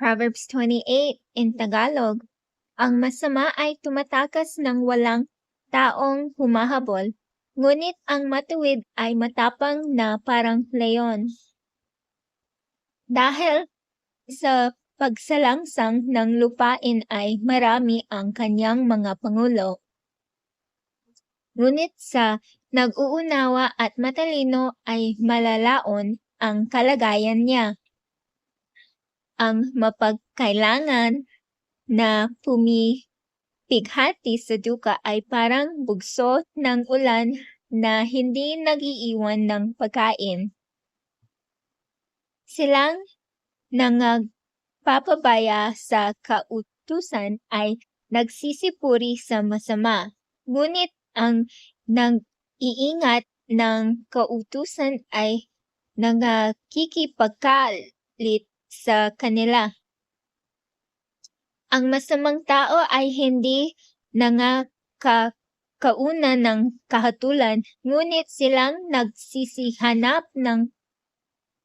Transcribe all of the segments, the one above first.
Proverbs 28 in Tagalog, ang masama ay tumatakas ng walang taong humahabol, ngunit ang matuwid ay matapang na parang leon. Dahil sa pagsalangsang ng lupain ay marami ang kanyang mga pangulo. Ngunit sa nag-uunawa at matalino ay malalaon ang kalagayan niya. Ang mapagkailangan na pumipighati sa duka ay parang bugso ng ulan na hindi nag-iiwan ng pagkain. Silang nangagpapabaya sa kautusan ay nagsisipuri sa masama, ngunit ang nag-iingat ng kautusan ay nangakikipagkalit sa kanila. Ang masamang tao ay hindi nangakauna ng kahatulan, ngunit silang nagsisihanap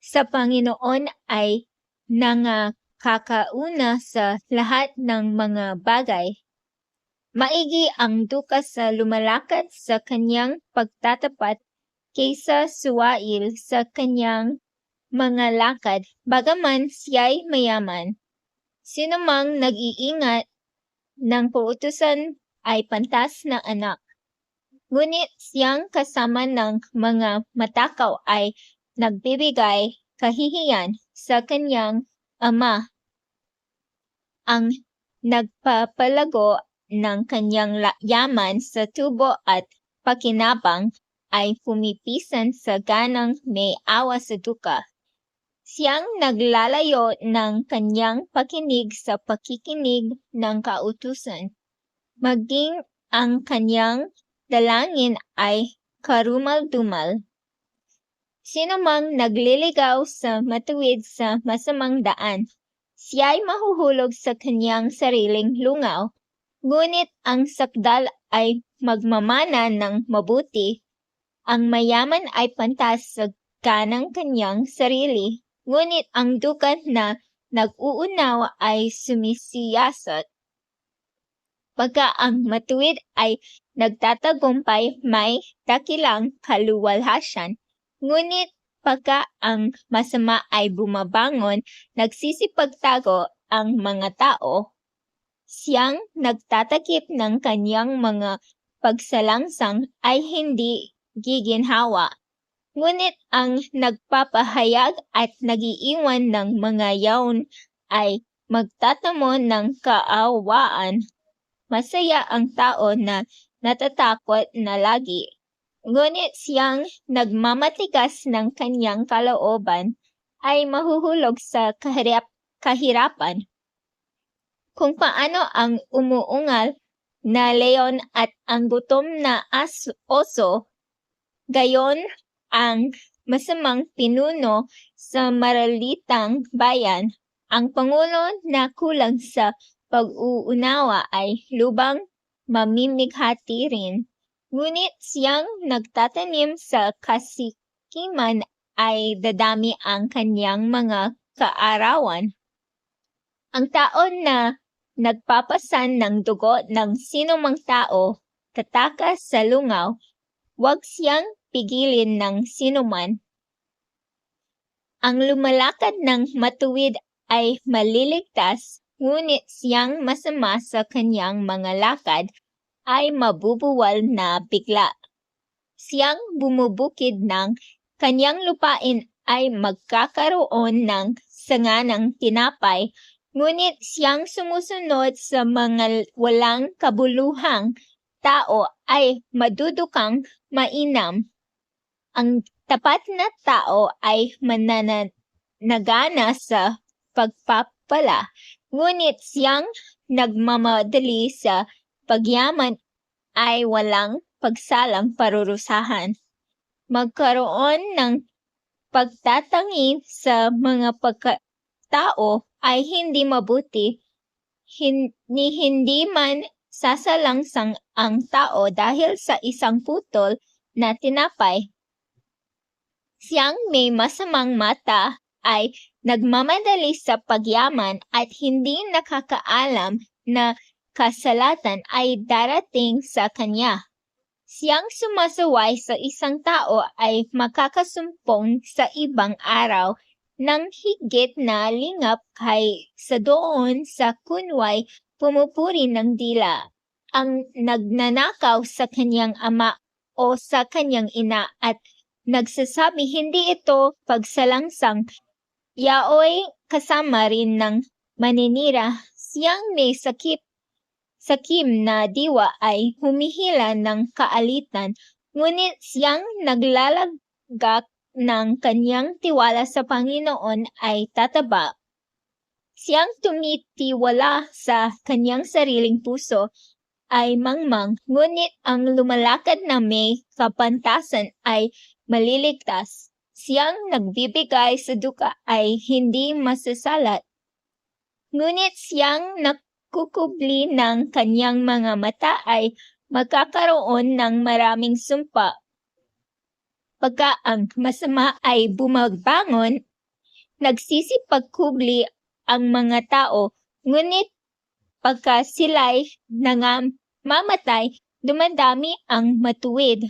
sa Panginoon ay nangakakauna sa lahat ng mga bagay. Maigi ang duka sa lumalakad sa kanyang pagtatapat kaysa suwail sa kanyang mga lakad, bagaman siya'y mayaman. Sino mang nag-iingat ng pautusan ay pantas na anak. Ngunit siyang kasama ng mga matakaw ay nagbibigay kahihiyan sa kanyang ama. Ang nagpapalago ng kanyang yaman sa tubo at pakinabang ay pumipisan sa ganang may awa sa duka. Siyang naglalayo ng kanyang pakinig sa pakikinig ng kautusan, maging ang kanyang dalangin ay karumal-dumal. Sino mang nagliligaw sa matuwid sa masamang daan, siya'y mahuhulog sa kanyang sariling lungaw, ngunit ang sakdal ay magmamana ng mabuti. Ang mayaman ay pantas sa ganang kanyang sarili, ngunit ang dukat na nag-uunawa ay sumisiyasat. Pagka ang matuwid ay nagtatagumpay, may dakilang kaluwalhatian, ngunit pagka ang masama ay bumabangon, nagsisipagtago ang mga tao. Siyang nagtatakip ng kanyang mga pagsalangsang ay hindi giginhawa. Ngunit ang nagpapahayag at nagiiwan ng mga yaon ay magtatamo ng kaawaan. Masaya ang tao na natatakot na lagi. Ngunit siyang nagmamatigas ng kanyang kalooban ay mahuhulog sa kahirapan. Kung paano ang umuungal na leon at ang gutom na oso, gayon ang masamang pinuno sa maralitang bayan. Ang pangulo na kulang sa pag-uunawa ay lubang mamimighati rin. Ngunit siyang nagtatanim sa kasikiman ay dadami ang kanyang mga kaarawan. Ang tao na nagpapasan ng dugo ng sinumang tao, tatakas sa lungaw, huwag siyang pigilin ng sinuman. Ang lumalakad ng matuwid ay maliligtas, ngunit siyang masama sa kanyang mga lakad ay mabubuwal na bigla. Siyang bumubukid ng kanyang lupain ay magkakaroon ng sanga ng tinapay, ngunit siyang sumusunod sa mga walang kabuluhang tao ay madudukang mainam. Ang tapat na tao ay mananagana sa pagpapala, ngunit siyang nagmamadali sa pagyaman ay walang pagsalang parurusahan. Magkaroon ng pagtatangi sa mga pagkatao ay hindi mabuti. Hindi man sasalangsang ang tao dahil sa isang putol na tinapay. Siyang may masamang mata ay nagmamadali sa pagyaman at hindi nakakaalam na kasalatan ay darating sa kanya. Siyang sumasaway sa isang tao ay makakasumpong sa ibang araw ng higit na lingap kaysa doon sa kunway pumupuri ng dila. Ang nagnanakaw sa kanyang ama o sa kanyang ina at nagsasabi hindi ito pagsalangsang, yaoy kasama rin ng maninira. Siyang may sakim na diwa ay humihila ng kaalitan, ngunit siyang naglalagak ng kanyang tiwala sa Panginoon ay tataba. Siyang tumitiwala sa kanyang sariling puso ay mangmang, ngunit ang lumalakad na may kapantasan ay maliligtas. Siyang nagbibigay sa duka ay hindi masasalat, ngunit siyang kukubli ng kanyang mga mata ay magkakaroon ng maraming sumpa. Pagka ang masama ay bumagbangon, nagsisipagkubli ang mga tao, ngunit pagka sila'y nangamamatay, dumadami ang matuwid.